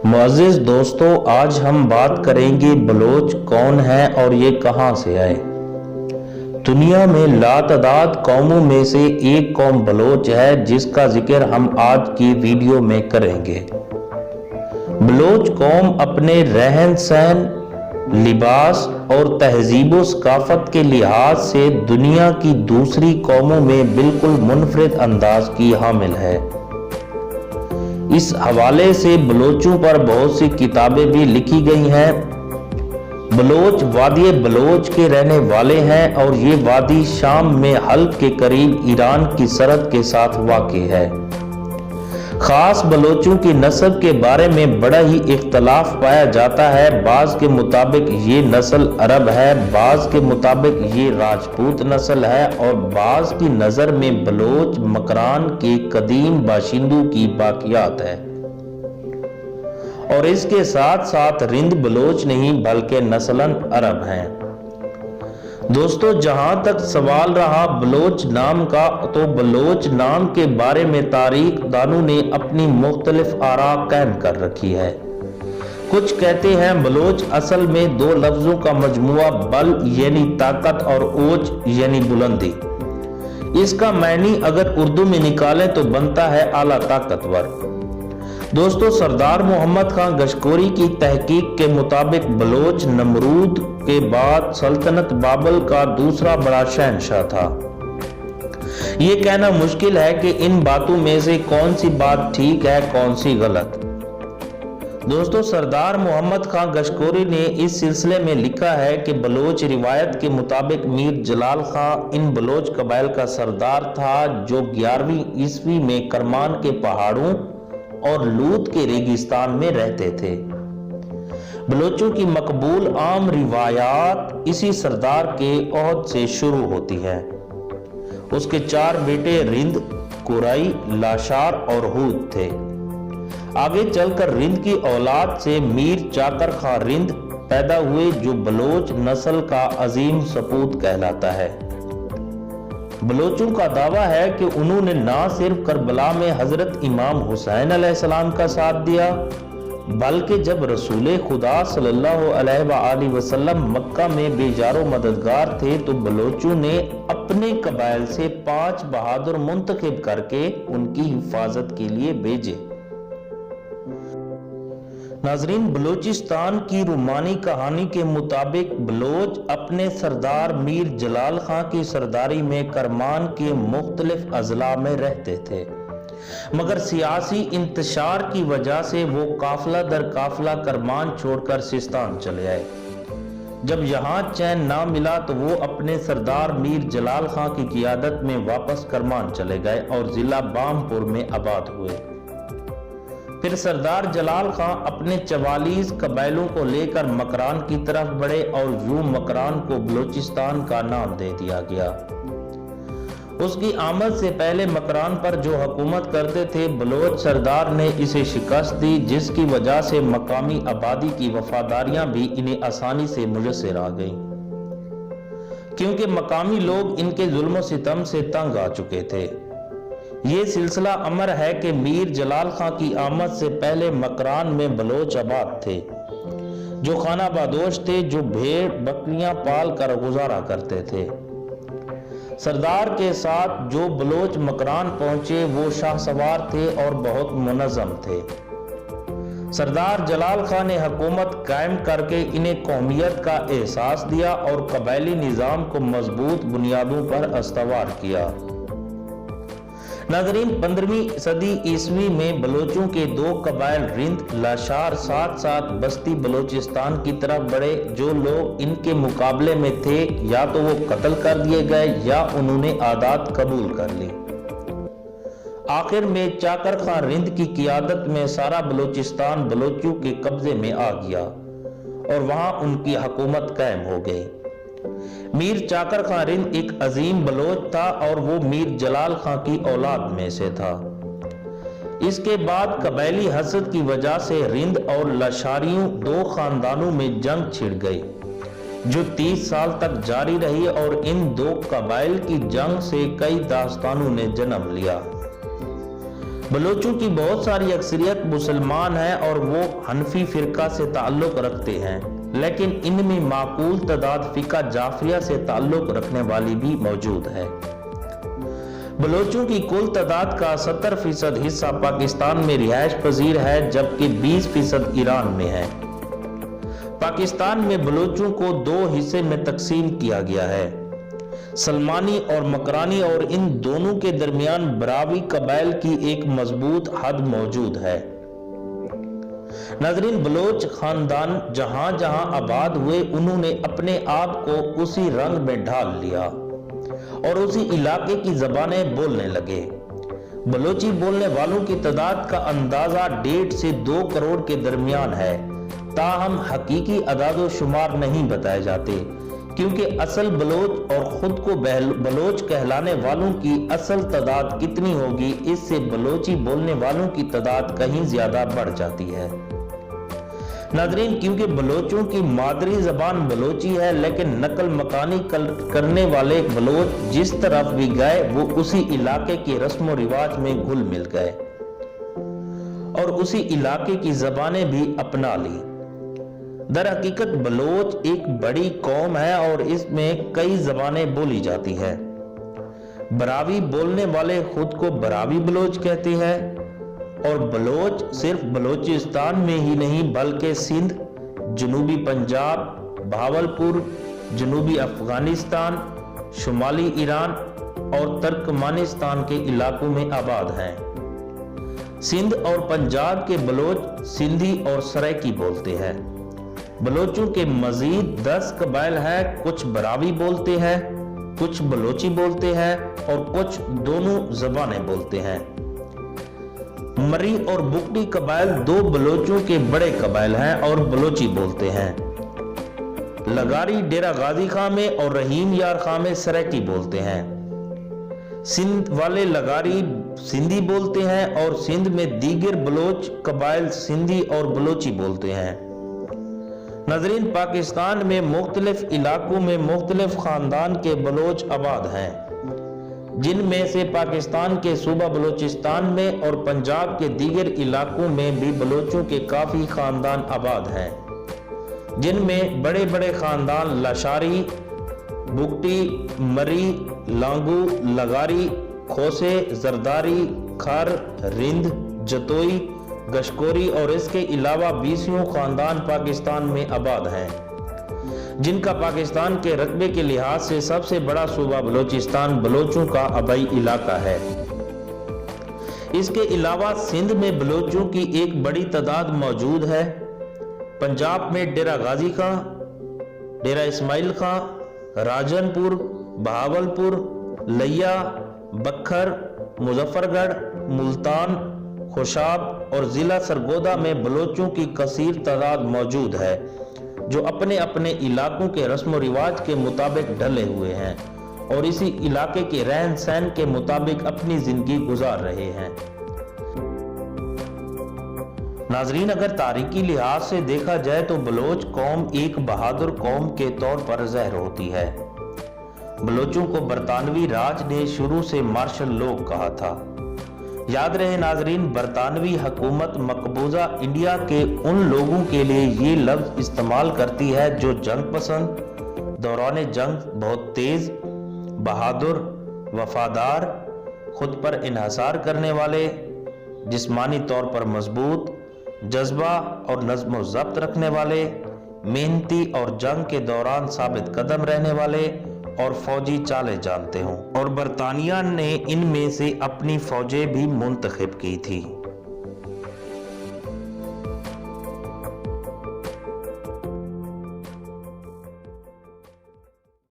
मुअज़्ज़िज़ दोस्तों, आज हम बात करेंगे बलोच कौन है और ये कहाँ से आए। दुनिया में लातादाद कौमों में से एक कौम बलोच है जिसका जिक्र हम आज की वीडियो में करेंगे। बलोच कौम अपने रहन सहन, लिबास और तहजीब सकाफत के लिहाज से दुनिया की दूसरी कौमों में बिल्कुल मुनफरिद अंदाज की हामिल है। इस हवाले से बलोचों पर बहुत सी किताबें भी लिखी गई हैं। बलोच वादी बलोच के रहने वाले हैं और ये वादी शाम में हल्ब के करीब ईरान की सरहद के साथ वाक़ई है। खास बलोचों की नस्ल के बारे में बड़ा ही इख्तलाफ पाया जाता है। बाज़ के मुताबिक ये नस्ल अरब है, बाज़ के मुताबिक ये राजपूत नस्ल है और बाज़ की नज़र में बलोच मकरान के कदीम बाशिंदों की बाकियात है। और इसके साथ साथ रिंद बलोच नहीं बल्कि नस्लन अरब हैं। दोस्तों, जहां तक सवाल रहा बलोच नाम का, तो बलोच नाम के बारे में तारीख दानों ने अपनी मुख्तलिफ आरा कायम कर रखी है। कुछ कहते हैं बलोच असल में दो लफ्जों का मजमुआ बल यानी ताकत और ओज यानी बुलंदी। इसका मायनी अगर उर्दू में निकालें तो बनता है आला ताकतवर। दोस्तों, सरदार मोहम्मद खान गशकोरी की तहकीक के मुताबिक बलोच नमरूद के बाद सल्तनत बाबल का दूसरा बड़ा शहंशाह था। ये कहना मुश्किल है कि इन बातों में से कौन सी बात ठीक है, कौन सी गलत। दोस्तों, सरदार मोहम्मद खान गशकोरी ने इस सिलसिले में लिखा है कि बलोच रिवायत के मुताबिक मीर जलाल खां इन बलोच कबाइल का सरदार था जो 11वीं ईस्वी में करमान के पहाड़ों और लूत के रेगिस्तान में रहते थे। बलोचों की मकबूल आम रिवायात इसी सरदार के ओहद से शुरू होती है। उसके 4 बेटे रिंद, कुरई, लाशार और हूद थे। आगे चलकर रिंद की औलाद से मीर चाकर खां रिंद पैदा हुए जो बलोच नस्ल का अजीम सपूत कहलाता है। बलोचों का दावा है कि उन्होंने ना सिर्फ करबला में हजरत इमाम हुसैन अलैहिस्सलाम का साथ दिया, बल्कि जब रसूल खुदा सल्लल्लाहु अलैहि वसल्लम मक्का में बेजारो मददगार थे तो बलोचों ने अपने कबाइल से 5 बहादुर मुंतखब करके उनकी हिफाजत के लिए भेजे। नाजरीन, बलोचिस्तान की रूमानी कहानी के मुताबिक बलोच अपने सरदार मीर जलाल खां की सरदारी में करमान के मुख्तलिफ अजला में रहते थे, मगर सियासी इंतशार की वजह से वो काफिला दर काफिला करमान छोड़कर सिस्तान चले आए। जब यहाँ चैन ना मिला तो वो अपने सरदार मीर जलाल खां की क़ियादत में वापस करमान चले गए और जिला बामपुर में आबाद हुए। फिर सरदार जलाल खां अपने 44 कबाइलों को लेकर मकरान की तरफ बढ़े और यूं मकरान को बलोचिस्तान का नाम दे दिया गया। उसकी आमद से पहले मकरान पर जो हुकूमत करते थे बलोच सरदार ने इसे शिकस्त दी, जिसकी वजह से मकामी आबादी की वफादारियां भी इन्हें आसानी से मुयस्सर आ गईं, क्योंकि मकामी लोग इनके जुल्म सितम से तंग आ चुके थे। ये सिलसिला अमर है कि मीर जलाल खां की आमद से पहले मकरान में बलोच आबाद थे जो खाना बादोश थे, जो भेड़ बकरियां पाल कर गुजारा करते थे। सरदार के साथ जो बलोच मकरान पहुंचे वो शाहसवार थे और बहुत मुनज़्ज़म थे। सरदार जलाल खां ने हुकूमत कायम करके इन्हें कौमियत का एहसास दिया और कबायली निज़ाम को मजबूत बुनियादों पर अस्तवार किया। नाज़रीन, 15वीं सदी ईस्वी में बलोचों के 2 कबाइल रिंद, लाशार साथ साथ बस्ती बलोचिस्तान की तरफ बढ़े। जो लोग इनके मुकाबले में थे या तो वो कत्ल कर दिए गए या उन्होंने आदात कबूल कर ली। आखिर में चाकर खां रिंद की क़ियादत में सारा बलोचिस्तान बलोचों के कब्जे में आ गया और वहां उनकी हुकूमत कायम हो गई। मीर चाकर खां रिंद एक अजीम बलोच था और वो मीर जलाल खां की औलाद में से था। इसके बाद कबायली हसद की वजह से रिंद और लाशारियों 2 खानदानों में जंग छिड़ गई जो 30 साल तक जारी रही और इन 2 कबाइल की जंग से कई दास्तानों ने जन्म लिया। बलोचों की बहुत सारी अक्सरियत मुसलमान है और वो हनफी फिरका से ताल्लुक रखते हैं, लेकिन इनमें माकूल तादाद फिका जाफरिया से ताल्लुक रखने वाली भी मौजूद है। बलोचों की कुल तादाद का 70% हिस्सा पाकिस्तान में रिहाइश पजीर है, जबकि 20% ईरान में है। पाकिस्तान में बलोचों को 2 हिस्से में तकसीम किया गया है, सलमानी और मकरानी, और इन दोनों के दरमियान बरावी कबाइल की एक मजबूत हद मौजूद है। नाज़रीन, बलोच खानदान जहां जहां आबाद हुए, उन्होंने अपने आप को उसी रंग में ढाल लिया और उसी इलाके की ज़बानें बोलने लगे। बलोची बोलने वालों की तादाद का अंदाजा 1.5 से 2 करोड़ के दरमियान है, ताहम हकीकी अदाद शुमार नहीं बताए जाते, क्योंकि असल बलोच और खुद को बलोच कहलाने वालों की असल तादाद कितनी होगी, इससे बलोची बोलने वालों की तादाद कहीं ज्यादा बढ़ जाती है। नाज़रीन, क्योंकि बलोचों की मादरी जबान बलोची है, लेकिन नकल मकानी करने वाले बलोच जिस तरफ भी गए वो उसी इलाके के रस्म रिवाज में घुल मिल गए और उसी इलाके की जबानें भी अपना ली। दर हकीकत बलोच एक बड़ी कौम है और इसमें कई जबानें बोली जाती है। बरावी बोलने वाले खुद को बरावी बलोच कहते हैं, और बलोच सिर्फ बलोचिस्तान में ही नहीं बल्कि सिंध, जनूबी पंजाब, भावलपुर, जनूबी अफगानिस्तान, शुमाली ईरान और तुर्कमानिस्तान के इलाकों में आबाद हैं। सिंध और पंजाब के बलोच सिंधी और सराइकी बोलते हैं। बलोचों के मजीद 10 कबाइल हैं, कुछ बरावी बोलते हैं, कुछ बलोची बोलते हैं और कुछ दोनों जबानें बोलते हैं। मरी और बुकटी कबाइल 2 बलोचों के बड़े कबाइल हैं और बलोची बोलते हैं। लगारी डेरा गाजी खां में और रहीम यार खां में सराइकी बोलते हैं। सिंध वाले लगारी सिंधी बोलते हैं और सिंध में दीगर बलोच कबाइल सिंधी और बलोची बोलते हैं। नाज़रीन, पाकिस्तान में मुख्तलिफ इलाकों में मुख्तलिफ खानदान के बलोच आबाद हैं, जिनमें से पाकिस्तान के सूबा बलोचिस्तान में और पंजाब के दीगर इलाकों में भी बलोचों के काफ़ी खानदान आबाद हैं, जिनमें बड़े बड़े खानदान लाशारी, बुकटी, मरी, लांगू, लगारी, खोसे, जरदारी, खर, रिंद, जतोई, गशकोरी और इसके अलावा 20 खानदान पाकिस्तान में आबाद हैं, जिनका पाकिस्तान के रकबे के लिहाज से सबसे बड़ा सूबा बलोचिस्तान बलोचों का आबाई इलाका है। इसके अलावा सिंध में बलोचों की एक बड़ी तादाद मौजूद है। पंजाब में डेरा गाजी खां, डेरा इस्माइल खां, राजनपुर, बहावलपुर, लिया, बखर, मुजफ्फरगढ़, मुल्तान, खुशाब और जिला सरगोदा में बलोचों की कसीर तादाद मौजूद है, जो अपने अपने इलाकों के रस्म व रिवाज के मुताबिक ढले हुए हैं और इसी इलाके के रहन सहन के मुताबिक अपनी जिंदगी गुजार रहे हैं। नाजरीन, अगर तारीखी लिहाज से देखा जाए तो बलोच कौम एक बहादुर कौम के तौर पर ज़ाहिर होती है। बलोचों को बरतानवी राज ने शुरू से मार्शल लोग कहा था। याद रहे नाजरीन, बरतानवी हुकूमत मकबूजा इंडिया के उन लोगों के लिए ये लफ्ज़ इस्तेमाल करती है जो जंग पसंद, दौरान जंग बहुत तेज, बहादुर, वफादार, खुद पर इन्हसार करने वाले, जिस्मानी तौर पर मजबूत, जज्बा और नज़्म ज़ब्त रखने वाले, मेहनती और जंग के दौरान साबित कदम रहने वाले और फौजी चाले जानते हों। और बरतानिया ने इनमें से अपनी फौजें भी मुंतखब की थी।